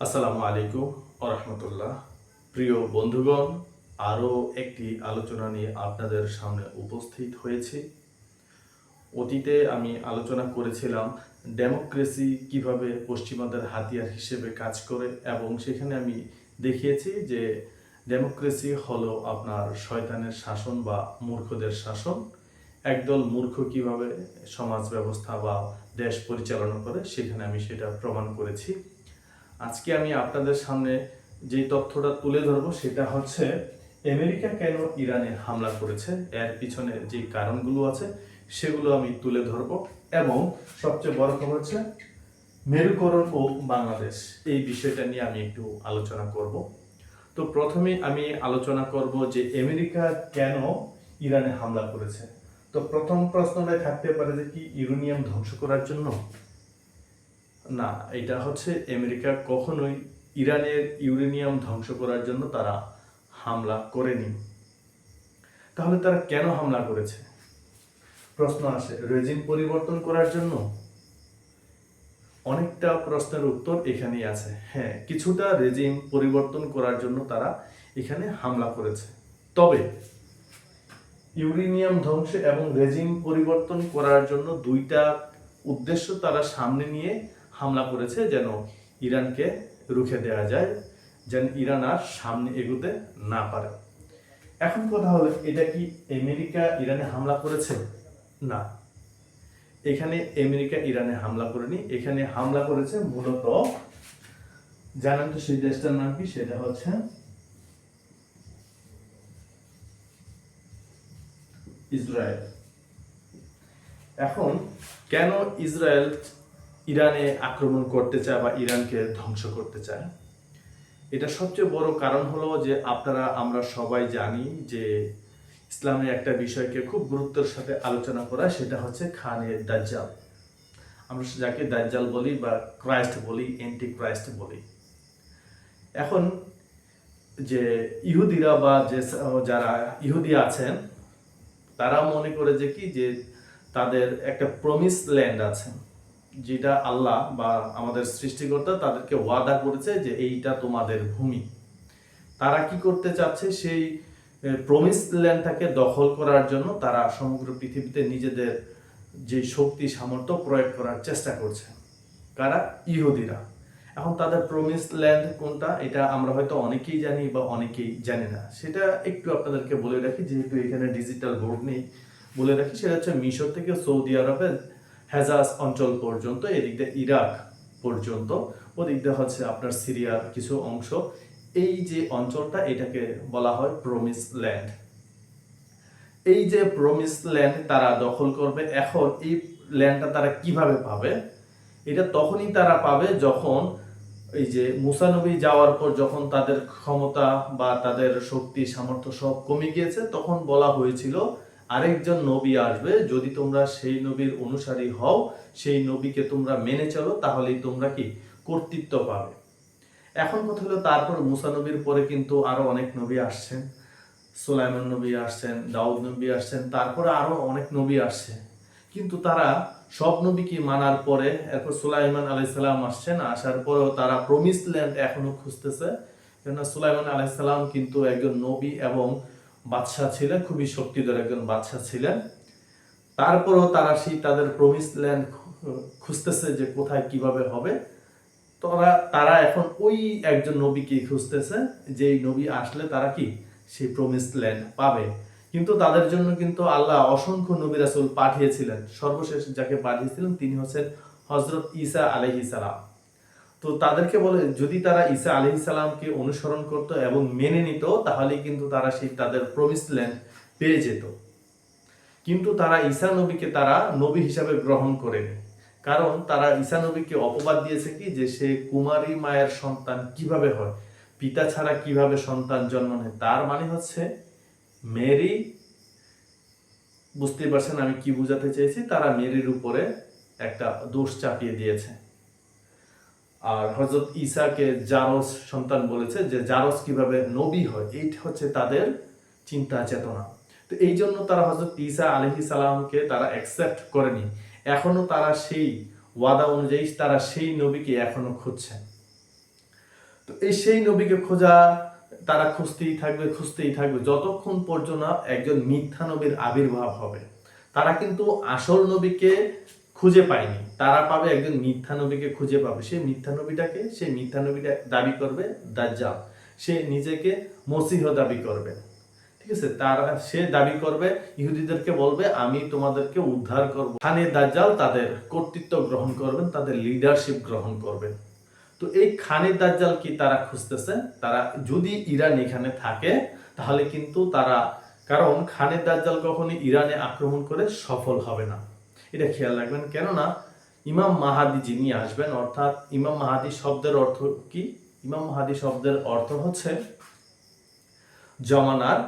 আসসালামু আলাইকুম রাহমাতুল্লাহ। প্রিয় বন্ধুগণ, আরও একটি আলোচনা নিয়ে আপনাদের সামনে উপস্থিত হয়েছি। অতীতে আমি আলোচনা করেছিলাম ডেমোক্রেসি কিভাবে পশ্চিমাদের হাতিয়ার হিসেবে কাজ করে, এবং সেখানে আমি দেখিয়েছি যে ডেমোক্রেসি হলো আপনার শয়তানের শাসন বা মূর্খদের শাসন। একদল মূর্খ কিভাবে সমাজ ব্যবস্থা বা দেশ পরিচালনা করে, সেখানে আমি সেটা প্রমাণ করেছি। আজকে আমি আপনাদের সামনে যে তথ্যটা তুলে ধরবো সেটা হচ্ছে আমেরিকা কেন ইরানে হামলা করেছে, এর পিছনে যে কারণগুলো আছে সেগুলো আমি তুলে ধরবো। এবং সবচেয়ে বড় কথা হচ্ছে মেরুকরণ ও বাংলাদেশ, এই বিষয়টা নিয়ে আমি একটু আলোচনা করব। তো প্রথমে আমি আলোচনা করব যে আমেরিকা কেন ইরানে হামলা করেছে। তো প্রথম প্রশ্নটাই থাকতে পারে যে কি ইউরেনিয়াম ধ্বংস করার জন্য? না, এটা হচ্ছে আমেরিকা কখনোই ইরানের ইউরেনিয়াম ধ্বংস করার জন্য তারা হামলা করেনি। তাহলে তারা কেন হামলা করেছে? প্রশ্ন আসে, রেজিম পরিবর্তন করার জন্য? অনেকটা প্রশ্নের উত্তর এখানেই আছে। হ্যাঁ, কিছুটা রেজিম পরিবর্তন করার জন্য তারা এখানে হামলা করেছে। তবে ইউরেনিয়াম ধ্বংস এবং রেজিম পরিবর্তন করার জন্য দুইটা উদ্দেশ্য তারা সামনে নিয়ে হামলা করেছে, যেন ইরানকে রুখে দেওয়া যায়, যেন ইরান আর সামনে এগোতে না পারে। এখন কথা হলো, এটা কি আমেরিকা ইরানে হামলা করেছে? না, এখানে আমেরিকা ইরানে হামলা করেনি। এখানে হামলা করেছে মূলত, জানেন তো সেই দেশটার নাম কি? সেটা হচ্ছে ইসরায়েল। এখন কেন ইসরায়েল ইরানে আক্রমণ করতে চায় বা ইরানকে ধ্বংস করতে চায়? এটা সবচেয়ে বড় কারণ হলো যে আমরা সবাই জানি যে ইসলামে একটা বিষয়কে খুব গুরুত্বের সাথে আলোচনা করা, সেটা হচ্ছে খানে দাজ্জাল। আমরা যাকে দাজ্জাল বলি বা ক্রাইস্ট বলি, এন্টি ক্রাইস্ট বলি। এখন যে ইহুদিরা বা যারা ইহুদি আছেন, তারা মনে করে যে কি, যে তাদের একটা প্রমিস ল্যান্ড আছে, যেটা আল্লাহ বা আমাদের সৃষ্টিকর্তা তাদেরকে ওয়াদা করেছে যে এইটা তোমাদের ভূমি। তারা কি করতে চাচ্ছে, সেই প্রমিস ল্যান্ডটাকে দখল করার জন্য তারা সমগ্র পৃথিবীতে নিজেদের যে শক্তি সামর্থ্য প্রয়োগ করার চেষ্টা করছে। কারা? ইহুদিরা। এখন তাদের প্রমিস ল্যান্ড কোনটা, এটা আমরা হয়তো অনেকেই জানি বা অনেকেই জানি না। সেটা একটু আপনাদেরকে বলে রাখি, যেহেতু এখানে ডিজিটাল বোর্ড নেই, বলে রাখি। সেটা হচ্ছে মিশর থেকে সৌদি আরবের হেজাজ অঞ্চল পর্যন্ত, এদিক দিয়ে ইরাক পর্যন্ত, ওদিক দিয়ে হচ্ছে আপনার সিরিয়ার কিছু অংশ। এই যে অঞ্চলটা, এটাকে বলা হয় প্রমিস ল্যান্ড। এই যে প্রমিস ল্যান্ড তারা দখল করবে। এখন এই ল্যান্ডটা তারা কিভাবে পাবে? এটা তখনই তারা পাবে যখন এই যে মুসা নবী যাওয়ার পর যখন তাদের ক্ষমতা বা তাদের শক্তি সামর্থ্য সব কমে গিয়েছে, তখন বলা হয়েছিল আরেকজন নবী আসবে, যদি তোমরা সেই নবীর অনুসারী হও, সেই নবীকে তোমরা মেনে চলো, তাহলেই তোমরা কি কর্তৃত্ব পাবে। এখন কথা হলো, তারপর মুসা নবীর পরে কিন্তু আরো অনেক নবী আসছেন। সুলাইমান নবী আসছেন, দাউদ নবী আসছেন, তারপরে আরো অনেক নবী আসছে। কিন্তু তারা সব নবীকে মানার পরে এরপর সুলাইমান আলাইহিস সালাম আসছেন, আসার পরেও তারা প্রমিস ল্যান্ড এখনো খুঁজতেছে। কেননা সুলাইমান আলাইহিস সালাম কিন্তু একজন নবী এবং বাদশাহ ছিলেন, খুবই শক্তিধর একজন বাদশাহ ছিলেন। তারপরেও তারা সেই তাদের প্রমিস ল্যান্ড খুঁজতেছে যে কোথায় কিভাবে হবে। তারা এখন ওই একজন নবীকে খুঁজতেছে, যেই নবী আসলে তারা কি সেই প্রমিস ল্যান্ড পাবে। কিন্তু তাদের জন্য কিন্তু আল্লাহ অসংখ্য নবী রাসূল পাঠিয়েছিলেন। সর্বশেষ যাকে পাঠিয়েছিলেন তিনি হচ্ছেন হযরত ঈসা আলাইহিস সালাম। তো তাদেরকে বলে, যদি তারা ঈসা আলাইহিস সালামকে অনুসরণ করত এবং মেনে নিত, তাহলে কিন্তু তারা সেই তাদের প্রমিস ল্যান্ড পেয়ে যেত। কিন্তু তারা ঈসা নবীকে তারা নবী হিসাবে গ্রহণ করেনি। কারণ তারা ঈসা নবীকে অপবাদ দিয়েছে কি, যে সে কুমারী মায়ের সন্তান কিভাবে হয়, পিতা ছাড়া কিভাবে সন্তান জন্ম নেয়। তার মানে হচ্ছে মেরি, বুঝতে পারছেন আমি কি বুঝাতে চেয়েছি, তারা মেরির উপরে একটা দোষ চাপিয়ে দিয়েছে। আর হযরত ঈসাকে জারজ সন্তান বলেছে, যে জারজ কিভাবে নবী হয়, এইটা হচ্ছে তাদের চিন্তা চেতনা। তো এই জন্য তারা হযরত ঈসা আলাইহিস সালামকে তারা অ্যাকসেপ্ট করেনি। এখনো তারা সেই ওয়াদা অনুযায়ী তারা সেই নবীকে এখনো খুঁজছেন। এই সেই নবীকে খোঁজা, তারা খুঁজতেই থাকবে যতক্ষণ পর্যন্ত একজন মিথ্যা নবীর আবির্ভাব হবে। তারা কিন্তু আসল নবীকে খুঁজে পায়নি, তারা পাবে একজন মিথ্যা নবীকে খুঁজে পাবে। সেই মিথ্যা নবীটা দাবি করবে দাজ্জাল, সে নিজেকে মসিহ দাবি করবে, ঠিক আছে। সে দাবি করবে, ইহুদিদেরকে বলবে আমি তোমাদেরকে উদ্ধার করব। খানে দাজ্জাল তাদের কর্তৃত্ব গ্রহণ করবেন, তাদের লিডারশিপ গ্রহণ করবেন। তো এই খানে দাজ্জাল কি তারা খুঁজতেছে, তারা যদি ইরান এখানে থাকে তাহলে কিন্তু তারা, কারণ খানে দাজ্জাল কখনই ইরানে আক্রমণ করে সফল হবে না, এটা খেয়াল রাখবেন। কেননা ইমাম মাহাদি যিনি আসবেন, অর্থাৎ ইমাম মাহাদি শব্দের অর্থ কি? ইমাম মাহাদি শব্দের অর্থ হচ্ছে জমানার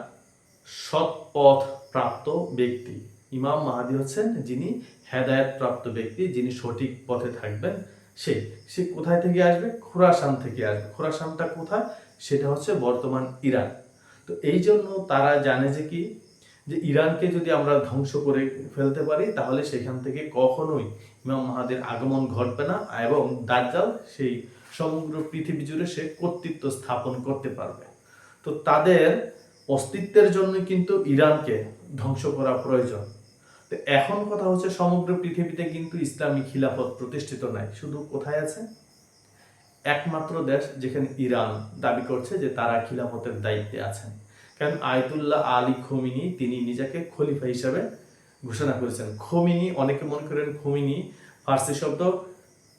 সৎপথ প্রাপ্ত ব্যক্তি। ইমাম মাহাদি হচ্ছেন যিনি হেদায়েত প্রাপ্ত ব্যক্তি, যিনি সঠিক পথে থাকবেন। সে কোথায় থেকে আসবে? খোরাসান থেকে আসবে। খোরাসানটা কোথায়? সেটা হচ্ছে বর্তমান ইরান। তো এই জন্য তারা জানে যে ইরানকে যদি আমরা ধ্বংস করে ফেলতে পারি তাহলে সেখান থেকে কখনোই ইমাম মাহাদির আগমন ঘটবে না, এবং দাজ্জাল সেই সমগ্র পৃথিবী জুড়ে সে কর্তৃত্ব স্থাপন করতে পারবে। তো তাদের অস্তিত্বের জন্য কিন্তু ইরানকে ধ্বংস করা প্রয়োজন। তো এখন কথা হচ্ছে, সমগ্র পৃথিবীতে কিন্তু ইসলামী খিলাফত প্রতিষ্ঠিত নাই, শুধু কোথায় আছে? একমাত্র দেশ যেখানে ইরান দাবি করছে যে তারা খিলাফতের দায়িত্বে আছেন। কারণ আয়াতুল্লাহ আলী খোমিনি তিনি নিজেকে খলিফা হিসেবে ঘোষণা করেছেন। খোমিনি, অনেকে মনে করেন খোমিনি ফার্সি শব্দ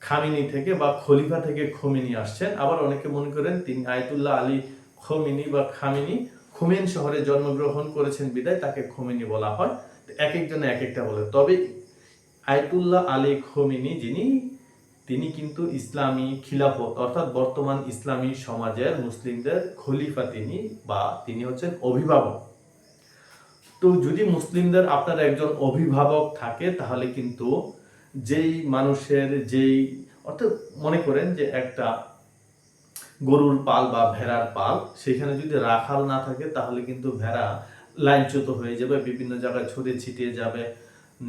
খামিনি থেকে বা খলিফা থেকে খোমিনি আসছেন, আবার অনেকে মনে করেন তিনি আয়াতুল্লাহ আলী খোমিনি বা খামিনি খুমেন শহরে জন্মগ্রহণ করেছেন বিদায় তাকে খোমিনি বলা হয়। এক একজনে এক একটা বলে। তবে আয়াতুল্লাহ আলী খোমিনি তিনি কিন্তু ইসলামী খিলাফত অর্থাৎ বর্তমান ইসলামী সমাজের মুসলিমদের খলিফা তিনি হচ্ছেন অভিভাবক। তো যদি মুসলিমদের আপনার একজন অভিভাবক থাকে তাহলে কিন্তু অর্থাৎ মনে করেন যে একটা গরুর পাল বা ভেড়ার পাল, সেখানে যদি রাখাল না থাকে তাহলে কিন্তু ভেড়া লাইনচ্যুত হয়ে যাবে, বিভিন্ন জায়গায় ছড়িয়ে ছিটিয়ে যাবে,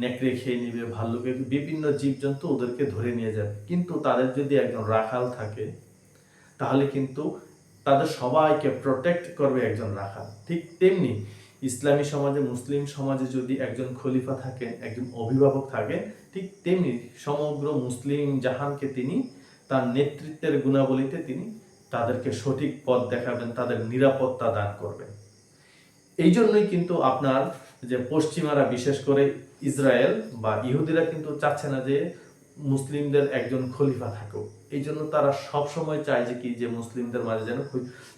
নেকড়ে খেয়ে নিবে, ভাল্লুকে, বিভিন্ন জীবজন্তু ওদেরকে ধরে নিয়ে যাবে। কিন্তু তাদের যদি একজন রাখাল থাকে তাহলে কিন্তু তাদের সবাইকে প্রোটেক্ট করবে একজন রাখাল। ঠিক তেমনি ইসলামী সমাজে, মুসলিম সমাজে যদি একজন খলিফা থাকেন, একজন অভিভাবক থাকেন, ঠিক তেমনি সমগ্র মুসলিম জাহানকে তিনি তার নেতৃত্বের গুণাবলীতে তিনি তাদেরকে সঠিক পথ দেখাবেন, তাদের নিরাপত্তা দান করবেন। এই জন্যই কিন্তু আপনার যে পশ্চিমারা, বিশেষ করে ইসরায়েল বা ইহুদিরা কিন্তু চাচ্ছে না যে মুসলিমদের একজন খলিফা থাকুক। এই জন্য তারা সবসময় চায় যে মুসলিমদের মাঝে যেন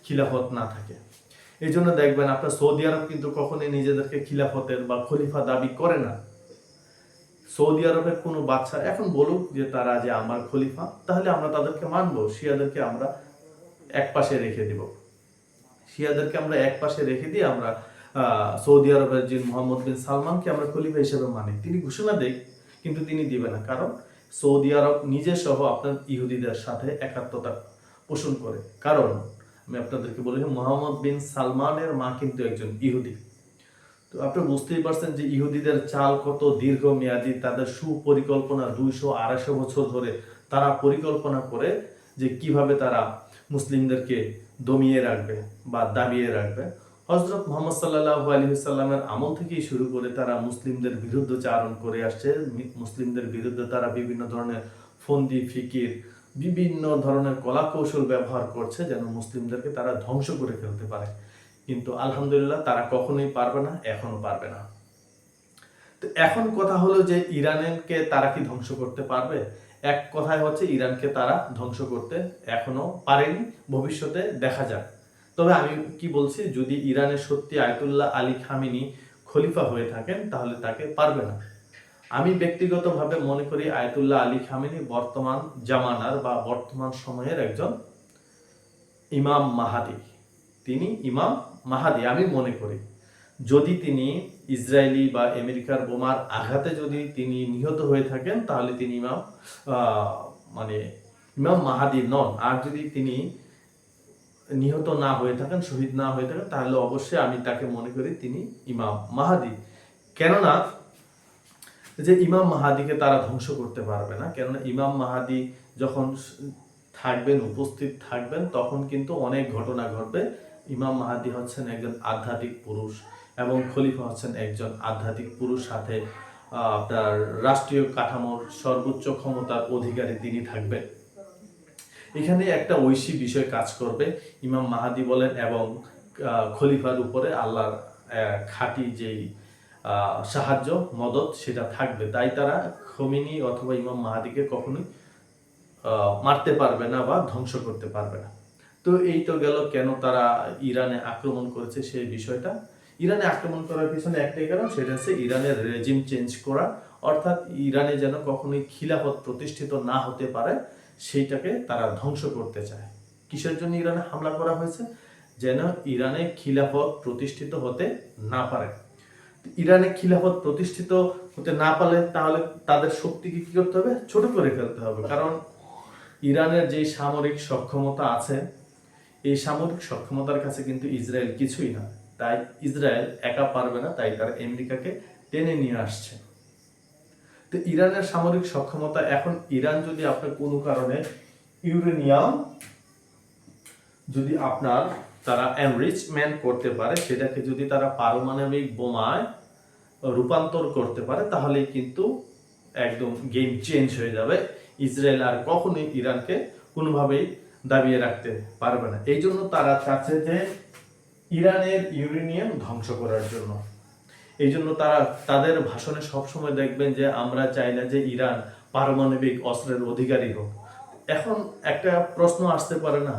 খিলাফত না থাকে। এই জন্য দেখবেন আপনার সৌদি আরব কিন্তু কখনোই নিজেদেরকে খিলাফতের বা খলিফা দাবি করে না। সৌদি আরবের কোনো বাদশা এখন বলুক যে তারা যে আমার খলিফা, তাহলে আমরা তাদেরকে মানবো। শিয়াদেরকে আমরা এক পাশে রেখে দিব, আমরা সৌদি আরবের যে মোহাম্মদ বিন সালমানকে আমরা খলিফা হিসেবে মানি। তিনি ঘোষণা দেখ, কিন্তু তিনি দিবে না, কারণ সৌদি আরব নিজে সহ আপনার ইহুদিদের সাথে একাত্মতা পোষণ করে। কারণ আমি আপনাদেরকে বলি, মোহাম্মদ বিন সালমানের মা কিন্তু একজন ইহুদি। তো আপনি বুঝতেই পারছেন যে ইহুদিদের চাল কত দীর্ঘমেয়াদী, তাদের সুপরিকল্পনা 200-250 বছর ধরে তারা পরিকল্পনা করে যে কিভাবে তারা মুসলিমদেরকে দমিয়ে রাখবে বা দাবিয়ে রাখবে। হযরত মুহাম্মদ সাল্লাল্লাহু আলাইহি ওয়াসাল্লামের আমল থেকেই শুরু করে তারা মুসলিমদের বিরুদ্ধচারণ করে আসছে। মুসলিমদের বিরুদ্ধে তারা বিভিন্ন ধরনের ফন্দি ফিকির, বিভিন্ন ধরনের কলা কৌশল ব্যবহার করছে যেন মুসলিমদেরকে তারা ধ্বংস করে ফেলতে পারে। কিন্তু আলহামদুলিল্লাহ তারা কখনোই পারবে না, এখনো পারবে না। তো এখন কথা হলো যে ইরানকে তারা কি ধ্বংস করতে পারবে? এক কথায় হচ্ছে ইরানকে তারা ধ্বংস করতে এখনো পারেনি, ভবিষ্যতে দেখা যাক। তবে আমি কি বলছি, যদি ইরানের সত্যি আয়াতুল্লাহ আলী খামেনি খলিফা হয়ে থাকেন তাহলে তাকে পারবে না। আমি ব্যক্তিগতভাবে মনে করি আয়াতুল্লাহ আলী খামেনি বর্তমান জামানার বা বর্তমান সময়ের একজন ইমাম মাহাদি। তিনি ইমাম মাহাদি আমি মনে করি। যদি তিনি ইসরায়েলি বা আমেরিকার বোমার আঘাতে যদি তিনি নিহত হয়ে থাকেন তাহলে তিনি ইমাম মাহাদি নন। আর যদি তিনি নিহত না হয়ে থাকেন, শহীদ না হয়ে থাকেন, তাহলে অবশ্যই আমি তাকে মনে করি তিনি ইমাম মাহাদি। কেননা যে ইমাম মাহাদিকে তারা ধ্বংস করতে পারবে না, কেননা ইমাম মাহাদি যখন থাকবেন, উপস্থিত থাকবেন, তখন কিন্তু অনেক ঘটনা ঘটবে। ইমাম মাহাদি হচ্ছেন একজন আধ্যাত্মিক পুরুষ এবং খলিফা হচ্ছেন একজন আধ্যাত্মিক পুরুষ, সাথে আপনার রাষ্ট্রীয় কাঠামোর সর্বোচ্চ ক্ষমতার অধিকারী তিনি থাকবেন। এখানে একটা ঐশী বিষয় কাজ করবে, ইমাম মাহাদি বলেন, এবং খলিফার উপরে আল্লাহর খাঁটি যেই সাহায্য মদত সেটা থাকবে। তাই তারা খোমেনি অথবা ইমাম মাহাদিকে কখনোই মারতে পারবে না বা ধ্বংস করতে পারবে না। তো এই তো গেল কেন তারা ইরানে আক্রমণ করেছে সেই বিষয়টা। ইরানে আক্রমণ করার পিছনে একটাই কারণ, সেটা হচ্ছে ইরানের রেজিম চেঞ্জ করা, অর্থাৎ ইরানে যেন কখনোই খিলাফত প্রতিষ্ঠিত না হতে পারে সেইটাকে তারা ধ্বংস করতে চায়। কিসের জন্য ইরানে হামলা করা হয়েছে? যেন ইরানে খিলাফত প্রতিষ্ঠিত হতে না পারে। ইরানে খিলাফত প্রতিষ্ঠিত হতে না পারলে তাহলে তাদের শক্তিকে কি করতে হবে? ছোট করে ফেলতে হবে। কারণ ইরানের যে সামরিক সক্ষমতা আছে, এই সামরিক সক্ষমতার কাছে কিন্তু ইসরায়েল কিছুই না। তাই ইসরায়েল একা পারবে না, তাই তারা আমেরিকাকে টেনে নিয়ে আসছে। তো ইরানের সামরিক সক্ষমতা, এখন ইরান যদি আপনার কোনো কারণে ইউরেনিয়াম যদি আপনার তারা এনরিচমেন্ট করতে পারে, সেটাকে যদি তারা পারমাণবিক বোমায় রূপান্তর করতে পারে, তাহলে কিন্তু একদম গেম চেঞ্জ হয়ে যাবে। ইসরায়েল আর কখনোই ইরানকে কোনোভাবেই দাবিয়ে রাখতে পারবে না। এই জন্য তারা চাচ্ছে যে ইরানের ইউরেনিয়াম ধ্বংস করার জন্য। এই জন্য তারা তাদের ভাষণে সবসময় দেখবেন যে আমরা চাই না যে ইরান পারমাণবিক অস্ত্রের অধিকারী হোক। এখন একটা প্রশ্ন আসতে পারে না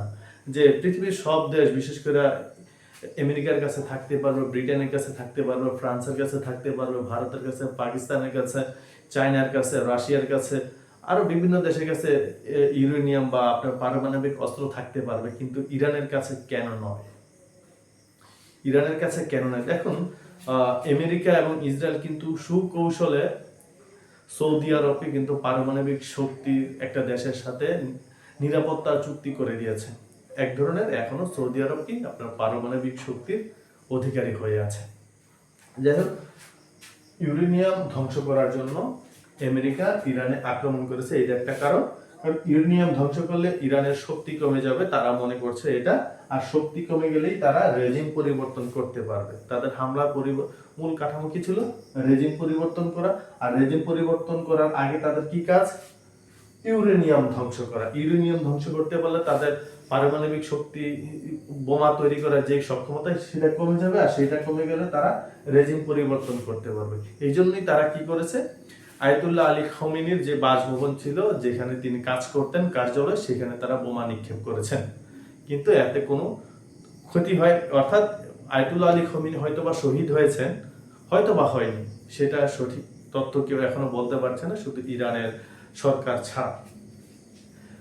যে পৃথিবীর সব দেশ, বিশেষ করে আমেরিকার কাছে থাকতে পারবে, ব্রিটেনের কাছে থাকতে পারবে, ফ্রান্সের কাছে থাকতে পারবে, ভারতের কাছে, পাকিস্তানের কাছে, চায়নার কাছে, রাশিয়ার কাছে, আরো বিভিন্ন দেশের কাছে ইউরেনিয়াম বা আপনার পারমাণবিক অস্ত্র থাকতে পারবে, কিন্তু ইরানের কাছে কেন নয়? ইরানের কাছে কেন নয়? দেখুন, আমেরিকা এবং ইসরায়েল কিন্তু সুকৌশলে সৌদি আরবকে কিন্তু পারমাণবিক শক্তির একটা দেশের সাথে নিরাপত্তা চুক্তি করে দিয়েছে। এক ধরনের এখনো সৌদি আরব কি আপনার পারমাণবিক শক্তির অধিকারী হয়ে আছে। যাই হোক, ইউরেনিয়াম ধ্বংস করার জন্য আমেরিকা ইরানে আক্রমণ করেছে, এটা একটা কারণ। কারণ ইউরেনিয়াম ধ্বংস করলে ইরানের শক্তি কমে যাবে, তারা মনে করছে এটা। আর শক্তি কমে গেলেই তারা রেজিম পরিবর্তন করতে পারবে। তাদের হামলার মূল কাঠামো কি ছিল? রেজিম পরিবর্তন করা। আর রেজিম পরিবর্তন করার আগে তাদের কি কাজ? ইউরেনিয়াম ধ্বংস করা। ইউরেনিয়াম ধ্বংস করতে পারলে তাদের পারমাণবিক শক্তি, বোমা তৈরি করার যে সক্ষমতা, সেটা কমে যাবে। আর সেটা কমে গেলে তারা রেজিম পরিবর্তন করতে পারবে। এই জন্যই তারা কি করেছে, আয়াতুল্লাহ আলী খামেনির যে বাসভবন ছিল, যেখানে তিনি কাজ করতেন কার্যালয়, সেখানে তারা বোমা নিক্ষেপ করেছেন। কিন্তু এতে কোনো ক্ষতি হয়, অর্থাৎ আয়াতুল্লাহ আলী খামেনি হয়তোবা শহীদ হয়েছেন, হয়তোবা হয়নি, সেটা সঠিক তথ্য কেউ এখনো বলতে পারছে না, শুধু ইরানের সরকার ছাড়া।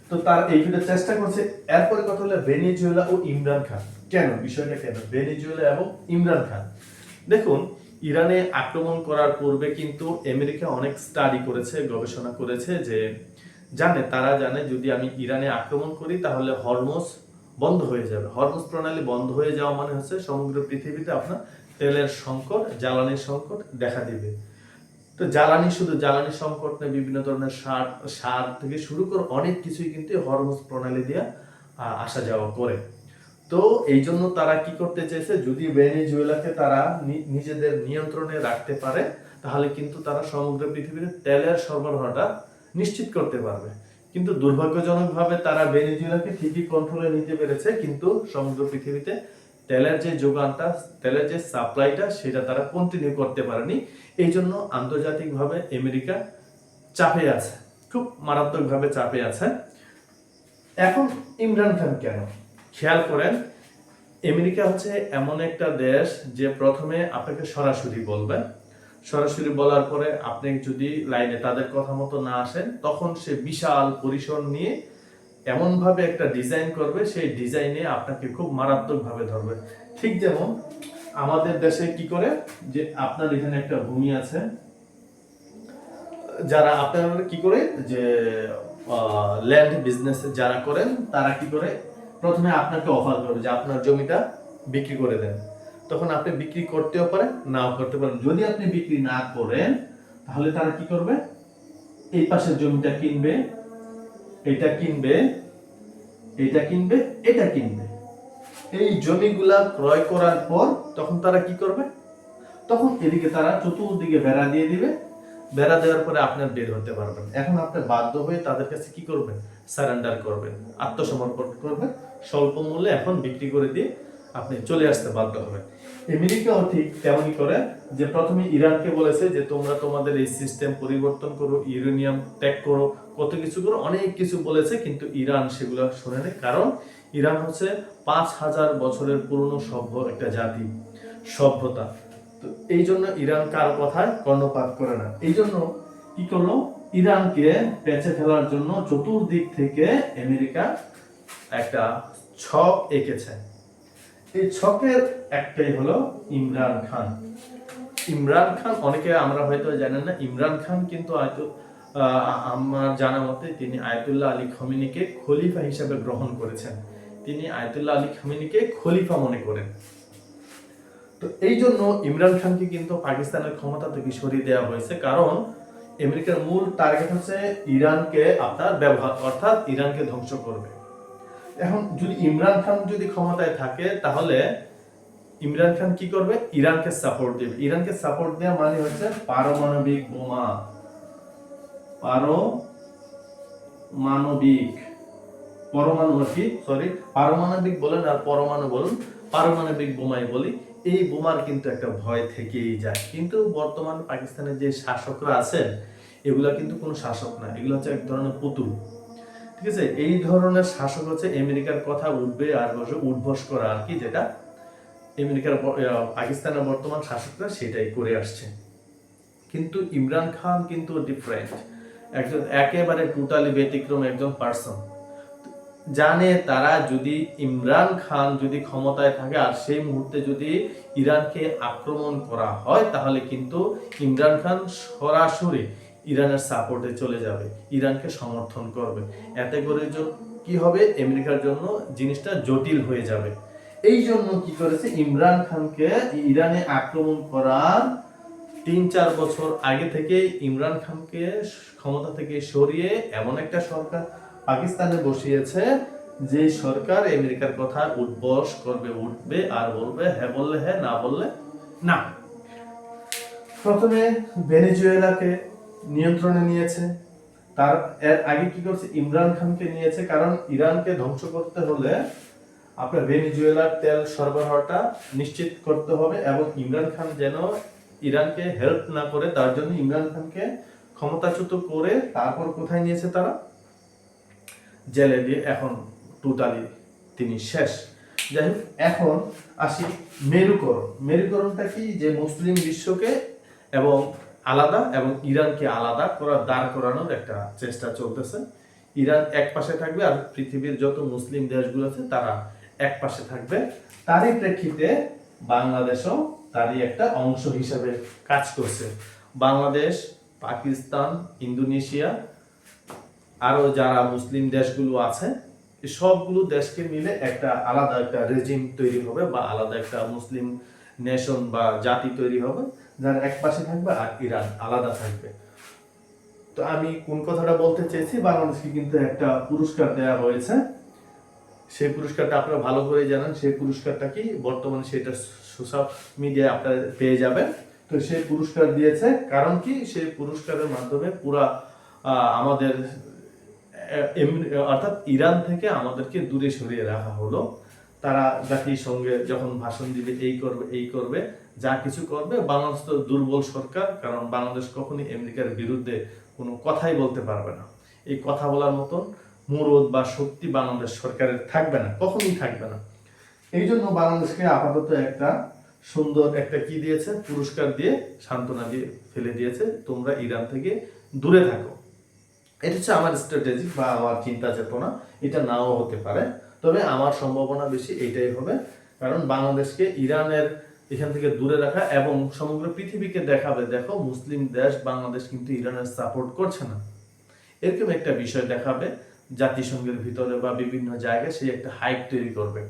তো তার এইটা চেষ্টা করছে। এরপরে কথা হলো ভেনেজুয়েলা ও ইমরান খান। কেন বিষয়টা কেন ভেনেজুয়েলা এবং ইমরান খান? দেখুন, ইরানে আক্রমণ করার পূর্বে কিন্তু আমেরিকা অনেক স্টাডি করেছে, গবেষণা করেছে, যে তারা জানে যদি আমি ইরানে আক্রমণ করি তাহলে হরমুজ বন্ধ হয়ে যাবে। হরমুজ প্রণালী বন্ধ হয়ে যাওয়া মানে হচ্ছে সমগ্র পৃথিবীতে আপনার তেলের সংকট, জ্বালানির সংকট দেখা দিবে। তো শুধু জ্বালানি সংকট নেই, বিভিন্ন ধরনের সার থেকে শুরু করে অনেক কিছুই কিন্তু হরমুজ প্রণালী দিয়ে আসা যাওয়া করে। তো এই জন্য তারা কি করতে চেয়েছে, যদি ভেনেজুয়েলাকে তারা নিজেদের নিয়ন্ত্রণে রাখতে পারে, তাহলে কিন্তু তারা সমগ্র পৃথিবীতে তেলের সরবরাহটা নিশ্চিত করতে পারবে। কিন্তু দুর্ভাগ্যজনকভাবে তারা ভেনেজুয়েলাকে ঠিকই কন্ট্রোলে নিতে পেরেছে, কিন্তু সমগ্র পৃথিবীতে তেলের যে যোগানটা, তেলের যে সাপ্লাইটা, সেটা তারা কন্টিনিউ করতে পারেনি। এই জন্য আন্তর্জাতিকভাবে আমেরিকা চাপে আছে, খুব মারাত্মকভাবে চাপে আছে। এখন ইমরান খান কেন? খেয়াল করেন, আমেরিকা হচ্ছে এমন একটা দেশ যে প্রথমে আপনাকে সরাসরি বলবে, সরাসরি বলার পরে আপনি যদি লাইনে তাদের কথা মতো না আসেন, তখন সে বিশাল পরিসর নিয়ে এমন ভাবে একটা ডিজাইন করবে, সেই ডিজাইনে আপনাকে খুব মারাত্মক ভাবে ধরবে। ঠিক যেমন আমাদের দেশে কি করে, যে আপনার এখানে একটা ভূমি আছে, যারা আপনারা কি করে, যে ল্যান্ড বিজনেস যারা করেন, তারা কি করে, প্রথমে আপনাকে অফার করবে যে আপনার জমিটা বিক্রি করে দেন। তখন আপনি বিক্রি করতেও পারেন, নাও করতে পারেন। যদি আপনি বিক্রি না করেন, তাহলে তারা কি করবে, এই পাশের জমিটা কিনবে, এটা কিনবে, এটা কিনবে, এটা কিনবে। এই জমিগুলা ক্রয় করার পর তখন তারা কি করবে, তখন এদিকে তারা চতুর্দিকে বেড়া দিয়ে দিবে। বেড়া দেওয়ার পরে আপনার বের হতে পারবেন। এখন আপনি বাধ্য হয়ে তাদের কাছে কি করবেন, সারেন্ডার করবেন, আত্মসমর্পণ করবেন, স্বল্প মূল্যে এখন বিক্রি করে দিয়ে আপনি চলে আসতে বাধ্য হবেন। আমেরিকাও ঠিক তেমনই করে, যে প্রথমে ইরানকে বলেছে যে তোমরা তোমাদের এই সিস্টেম পরিবর্তন করো, ইউরেনিয়াম ত্যাগ করো, কত কিছু করো, অনেক কিছু বলেছে, কিন্তু ইরান সেগুলো শুনে নেই। কারণ ইরান হচ্ছে 5000 বছরের পুরনো একটা জাতি, সভ্যতা। তো এই জন্য ইরান কারো কথায় কর্ণপাত করে না। এই জন্য কি করলো, ইরানকে পেঁচে ফেলার জন্য চতুর্দিক থেকে আমেরিকা একটা ছক এঁকেছে। এই ছকের একটাই হলো ইমরান খান। ইমরান খান, অনেকে আমরা হয়তো জানেন না, ইমরান খান কিন্তু আমার জানা মতে তিনি আয়াতুল্লাহ আলী খমেনিকে খলিফা হিসেবে গ্রহণ করেছেন। তিনি আয়াতুল্লাহ আলী খমেনিকে খলিফা মনে করেন। তো এই জন্য ইমরান খানকে কিন্তু পাকিস্তানের ক্ষমতা থেকে সরিয়ে দেওয়া হয়েছে, কারণ আমেরিকার মূল টার্গেট হচ্ছে ইরানকে আপনার ব্যবহার, অর্থাৎ ইরানকে ধ্বংস করবে। এখন যদি ইমরান খান যদি ক্ষমতায় থাকে, তাহলে ইমরান খান কি করবে, ইরানকে সাপোর্ট দেবে। ইরানকে সাপোর্ট দেওয়া মানে হচ্ছে পারমাণবিক বোমা, পারমাণবিক বলেন আর পরমাণু বলুন, পারমাণবিক বোমাই বলি, এই বোমার কিন্তু একটা ভয় থেকেই যায়। কিন্তু বর্তমান পাকিস্তানের যে শাসকরা আছেন, এগুলা কিন্তু কোনো শাসক না, এগুলো হচ্ছে এক ধরনের পুতুল। ঠিক আছে, এই ধরনের শাসক হচ্ছে আমেরিকার কথা উঠবে আর বসে উঠবস করা আর কি, যেটা আমেরিকার পাকিস্তানের বর্তমান শাসকরা সেটাই করে আসছে। কিন্তু ইমরান খান কিন্তু ডিফারেন্ট, একজন একেবারে টোটালি ব্যতিক্রম একজন পার্সন। জানে তারা যদি ইমরান খান যদি ক্ষমতায় থাকে আর সেই মুহূর্তে যদি ইরানকে আক্রমণ করা হয়, তাহলে কিন্তু ইমরান খান সরাসরি ইরানের সাপোর্টে চলে যাবে, ইরানকে সমর্থন করবে। এতে করে কি হবে, আমেরিকার জন্য জিনিসটা জটিল হয়ে যাবে। এই জন্য কি করেছে, ইমরান খানকে ইরানে আক্রমণ করার 3-4 বছর আগে থেকে ইমরান খানকে ক্ষমতা থেকে সরিয়ে এমন একটা সরকার পাকিস্তানে বসিয়েছে, যে সরকার আমেরিকার কথা উঠবস করবে, উঠবে আর বলবে হ্যাঁ বললে হ্যাঁ, না বললে না। প্রথমে ভেনেজুয়েলাকে নিয়ন্ত্রণে নিয়েছে, এর আগে কি করছে, ইমরান খানকে নিয়েছে। কারণ ইরানকে ধ্বংস করতে হলে আপনার ভেনেজুয়েলার তেল সরবরাহটা নিশ্চিত করতে হবে, এবং ইমরান খান যেন ইরানকে হেল্প না করে, তার জন্য ইমরান খানকে ক্ষমতাচ্যুত করে তারপর কোথায় নিয়েছে তারা, জেলে দিয়ে। এখন টোটালি তিনি শেষ। যাই হোক, এখন আসি মেরুকরণ। মেরুকরণটা কি, যে মুসলিম বিশ্বকে এবং আলাদা এবং ইরানকে আলাদা করা, দাঁড় করানোর একটা চেষ্টা চলতেছে। ইরান এক পাশে থাকবে আর পৃথিবীর যত মুসলিম দেশগুলো আছে তারা এক পাশে থাকবে। তারই প্রেক্ষিতে বাংলাদেশও তারই একটা অংশ হিসেবে কাজ করছে। বাংলাদেশ, পাকিস্তান, ইন্দোনেশিয়া, আরো যারা মুসলিম দেশগুলো আছে, সবগুলো দেশকে মিলে একটা আলাদা একটা রেজিম তৈরি হবে, বা আলাদা একটা মুসলিম নেশন বা জাতি তৈরি হবে, যারা এক পাশে থাকবে আর ইরান আলাদা থাকবে। তো আমি কোন কথাটা বলতে চেয়েছি, বাংলাদেশকে কিন্তু একটা পুরস্কার দেওয়া হয়েছে। সেই পুরস্কারটা আপনারা ভালো করে জানেন। সেই পুরস্কারটা কি, বর্তমানে সেটা সোশ্যাল মিডিয়ায় আপনারা পেয়ে যাবেন। তো সেই পুরস্কার দিয়েছে, কারণ কি, সেই পুরস্কারের মাধ্যমে পুরা আমাদের অর্থাৎ ইরান থেকে আমাদেরকে দূরে সরিয়ে রাখা হলো। তারা জাতিসংঘে যখন ভাষণ দিবে, এই করবে যা কিছু করবে। বাংলাদেশ তো দুর্বল সরকার, কারণ বাংলাদেশ কখনই আমেরিকার বিরুদ্ধে কোনো কথাই বলতে পারবে না। এই কথা বলার মতন মুরদ বা শক্তি বাংলাদেশ সরকারের থাকবে না, কখনই থাকবে না। এই জন্য বাংলাদেশকে আপাতত একটা সুন্দর একটা কি দিয়েছে, পুরস্কার দিয়ে সান্ত্বনা দিয়ে ফেলে দিয়েছে, তোমরা ইরান থেকে দূরে থাকো। এটা হচ্ছে আমার স্ট্র্যাটেজি বা আমার চিন্তা চেতনা। এটা নাও হতে পারে, তবে আমার সম্ভাবনা বেশি এইটাই হবে। কারণ বাংলাদেশকে ইরানের এখান থেকে দূরে রাখা এবং সমগ্র পৃথিবীকে দেখাবে, দেখো মুসলিম দেশ বাংলাদেশ কিন্তু ইরানের সাপোর্ট করছে না, এরকম একটা বিষয় দেখাবে জাতিসংঘের ভিতরে বা বিভিন্ন জায়গায়, সেই একটা হাইপ তৈরি করবে।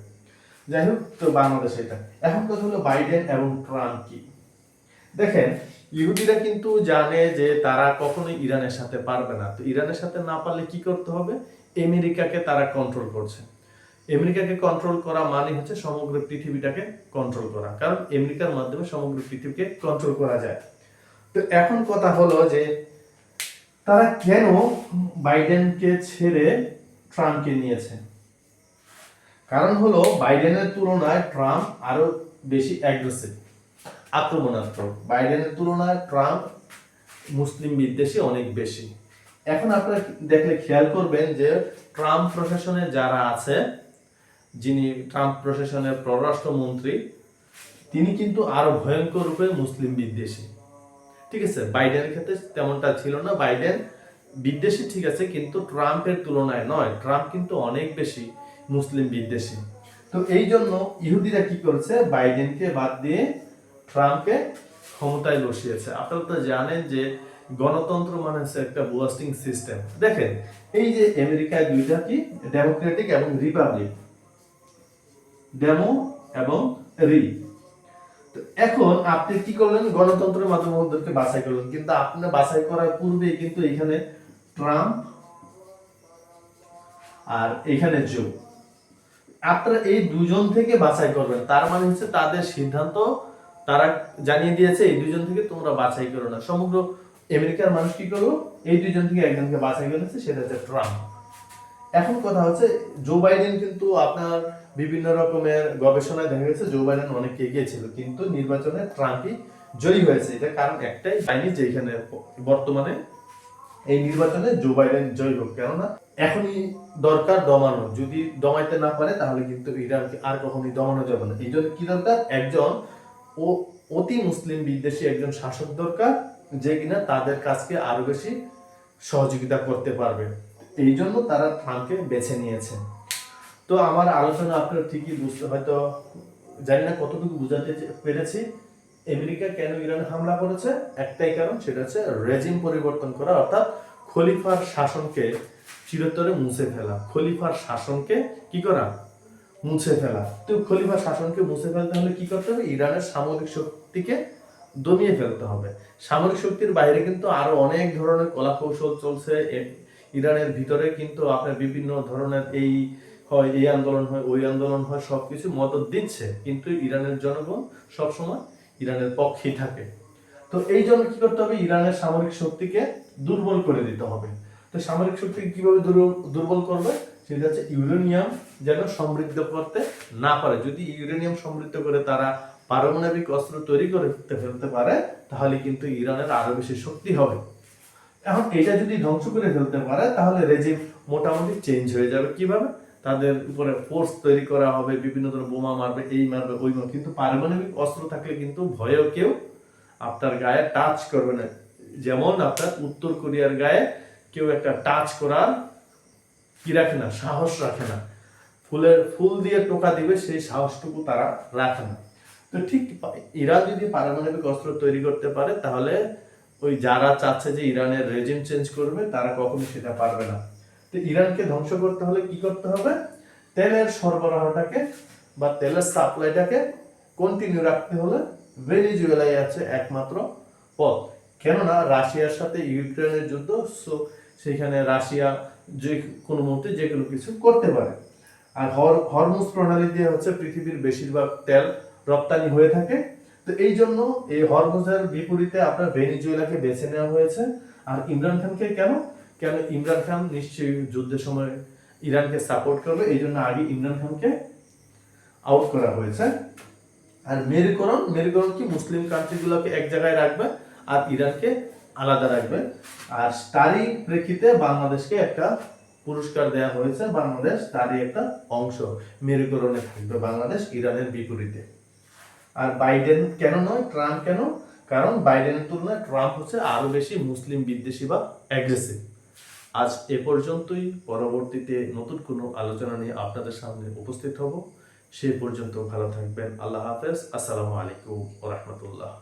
যাই হোক, তো বাংলাদেশ এটা। এখন কথা হলো বাইডেন এবং ট্রাম্প কি। দেখেন, ইহুদিরা কিন্তু জানে যে তারা কখনোই ইরানের সাথে পারবে না। তো ইরানের সাথে না পারলে কি করতে হবে, আমেরিকাকে তারা কন্ট্রোল করছে। আমেরিকাকে কন্ট্রোল করা মানে হচ্ছে সমগ্র পৃথিবীটাকে কন্ট্রোল করা, কারণ আমেরিকার মাধ্যমে সমগ্র পৃথিবীকে কন্ট্রোল করা যায়। তো এখন কথা হলো যে তারা কেন বাইডেনকে ছেড়ে ট্রাম্পকে নিয়েছে। কারণ হলো বাইডেনের তুলনায় ট্রাম্প আরো বেশি অ্যাগ্রেসিভ, আক্রমণাত্মক। বাইডেনের তুলনায় ট্রাম্প মুসলিম বিদ্বেষী অনেক বেশি। এখন আপনারা দেখলে খেয়াল করবেন যে ট্রাম্প প্রশাসনে যারা আছে, যিনি ট্রাম্প প্রশাসনের পররাষ্ট্রমন্ত্রী, তিনি কিন্তু আরো ভয়ঙ্কর রূপে মুসলিম বিদ্বেষী। ঠিক আছে, বাইডেনের ক্ষেত্রে তেমনটা ছিল না। বাইডেন বিদ্বেষী ঠিক আছে, কিন্তু ট্রাম্পের তুলনায় নয়। ট্রাম্প কিন্তু অনেক বেশি মুসলিম বিদ্বেষী। তো এই জন্য ইহুদিরা কি করেছে, বাইডেনকে বাদ দিয়ে ট্রাম্পকে ক্ষমতায় বসিয়েছে। আপনারা তো জানেন যে গণতন্ত্র মানে হচ্ছে একটা বুস্টিং সিস্টেম। দেখেন এই যে আমেরিকায় দুইটা কি, ডেমোক্রেটিক এবং রিপাবলিক, ডেমো এবং রি। তো এখন আপনি কি করলেন, গণতন্ত্রের মাধ্যমে ওদেরকে বাছাই করলেন, কিন্তু আপনি বাছাই করার পূর্বেই কিন্তু এখানে ট্রাম্প আর এখানে জো, আপনারা এই দুজন থেকে বাছাই করবেন। তার মানে হচ্ছে তাদের সিদ্ধান্ত তারা জানিয়ে দিয়েছে এই দুজন থেকে তোমরা বাছাই করো না। সমগ্র আমেরিকার মানুষ কি করলো, এই দুজন থেকে একজনকে বাছাই করেছে, সেটা হচ্ছে ট্রাম্প। এখন কথা হচ্ছে জো বাইডেন কিন্তু আপনার বিভিন্ন রকমের গবেষণায় দেখা গেছে জো বাইডেন অনেক এগিয়ে ছিল, কিন্তু নির্বাচনে ট্রাম্পই জয়ী হয়েছে। এটা কারণ একটাই পাইনি যে এখানে বর্তমানে এই নির্বাচনে জো বাইডেন জয়ী হোক, কেননা এখনই দরকার দমানো। যদি দমাইতে না পারে তাহলে কিন্তু ইরানকে আর কখনোই দমানো যাবে না। এই জন্য কি দরকার, একজন অতি মুসলিম বিদ্বেষী একজন শাসক দরকার, যে কিনা তাদের কাজকে আরো বেশি সহযোগিতা করতে পারবে। এই জন্য তারা ট্রাম্পকে বেছে নিয়েছে। তো আমার আলোচনা আপনারা ঠিকই বুঝতে, হয়তো জানি না কতটুকু বুঝাতে পেরেছি। আমেরিকা কেন ইরানে হামলা করেছে, একটাই কারণ, সেটা হচ্ছে রেজিম পরিবর্তন করা, অর্থাৎ খলিফার শাসনকে চিরতরে মুছে ফেলা। খলিফার শাসনকে কি করা, মুছে ফেলা। তো খলিফার শাসনকে মুছে ফেলতে হলে কি করতে হবে, ইরানের সামরিক শক্তিকে দমিয়ে ফেলতে হবে। সামরিক শক্তির বাইরে কিন্তু আরো অনেক ধরনের কলা কৌশল চলছে ইরানের ভিতরে, কিন্তু আপনার বিভিন্ন ধরনের এই হয়, এই আন্দোলন হয়, ওই আন্দোলন হয়, সবকিছু মদত দিচ্ছে, কিন্তু ইরানের জনগণ সবসময় ইরানের পক্ষেই থাকে। তো এই জন্য কি করতে হবে, ইরানের সামরিক শক্তিকে দুর্বল করে দিতে হবে। তো সামরিক শক্তিকে কিভাবে দুর্বল করবে, সেটা হচ্ছে ইউরেনিয়াম যেন সমৃদ্ধ করতে না পারে। যদি ইউরেনিয়াম সমৃদ্ধ করে তারা পারমাণবিক অস্ত্র তৈরি করতে ফেলতে পারে, তাহলে কিন্তু ইরানের আরো বেশি শক্তি হবে। এখন এটা যদি ধ্বংস করে ফেলতে পারে, তাহলে রেজিম মোটামুটি চেঞ্জ হয়ে যাবে। কিভাবে, তাদের উপরে ফোর্স তৈরি করা হবে, বিভিন্ন ধরনের বোমা মারবে, এই মারবে, ওই মারবে, কিন্তু পারমাণবিক অস্ত্র থাকলে কিন্তু ভয়েও কেউ আপনার গায়ে টাচ করবে না। যেমন আপনার উত্তর কোরিয়ার গায়ে কেউ একটা টাচ করার কি রাখে না, সাহস রাখে না। ফুল দিয়ে টোকা দিবে, সেই সাহসটুকু তারা রাখে না। তো ঠিক ইরান যদি পারমাণবিক অস্ত্র তৈরি করতে পারে, তাহলে ওই যারা চাচ্ছে যে ইরানের রেজিম চেঞ্জ করবে, তারা কখনোই সেটা পারবে না। তো ইরানকে ধ্বংস করতে হলে কি করতে হবে, তেলের সরবরাহটাকে বা তেলের সাপ্লাইটাকে কন্টিনিউ রাখতে হলে ভেনেজুয়েলাই আছে একমাত্র পথ। কেননা রাশিয়ার সাথে ইউক্রেনের যুদ্ধ, সো সেখানে রাশিয়া যে কোনো মুহূর্তে যে কোনো কিছু করতে পারে। আর হরমুজ প্রণালী দিয়ে হচ্ছে পৃথিবীর বেশিরভাগ তেল রপ্তানি হয়ে থাকে। তো এই জন্য এই হরমুজের বিপরীতে আপনার ভেনেজুয়েলাকে বেছে নেওয়া হয়েছে। আর ইমরান খানকে কেন, ইমরান খান নিশ্চয়ই যুদ্ধের সময় ইরানকে সাপোর্ট করবে, এই জন্য আগে ইমরান খানকে আউট করা হয়েছে। আর মেরুকরণ কি, মুসলিম কান্ট্রিগুলোকে এক জায়গায় রাখবে আর ইরানকে আলাদা রাখবে। আর তারই প্রেক্ষিতে বাংলাদেশকে একটা পুরস্কার দেওয়া হয়েছে, বাংলাদেশ তারই একটা অংশ, মেরুকরণে থাকবে বাংলাদেশ ইরানের বিপরীতে। আর বাইডেন কেন নয়, ট্রাম্প কেন, কারণ বাইডেনের তুলনায় ট্রাম্প হচ্ছে আরো বেশি মুসলিম বিদ্বেষী বা অ্যাগ্রেসিভ। আজ এ পর্যন্তই। পরবর্তীতে নতুন কোনো আলোচনা নিয়ে আপনাদের সামনে উপস্থিত হব। সে পর্যন্ত ভালো থাকবেন। আল্লাহ হাফেজ। আসসালামু আলাইকুম ওয়া রাহমাতুল্লাহ।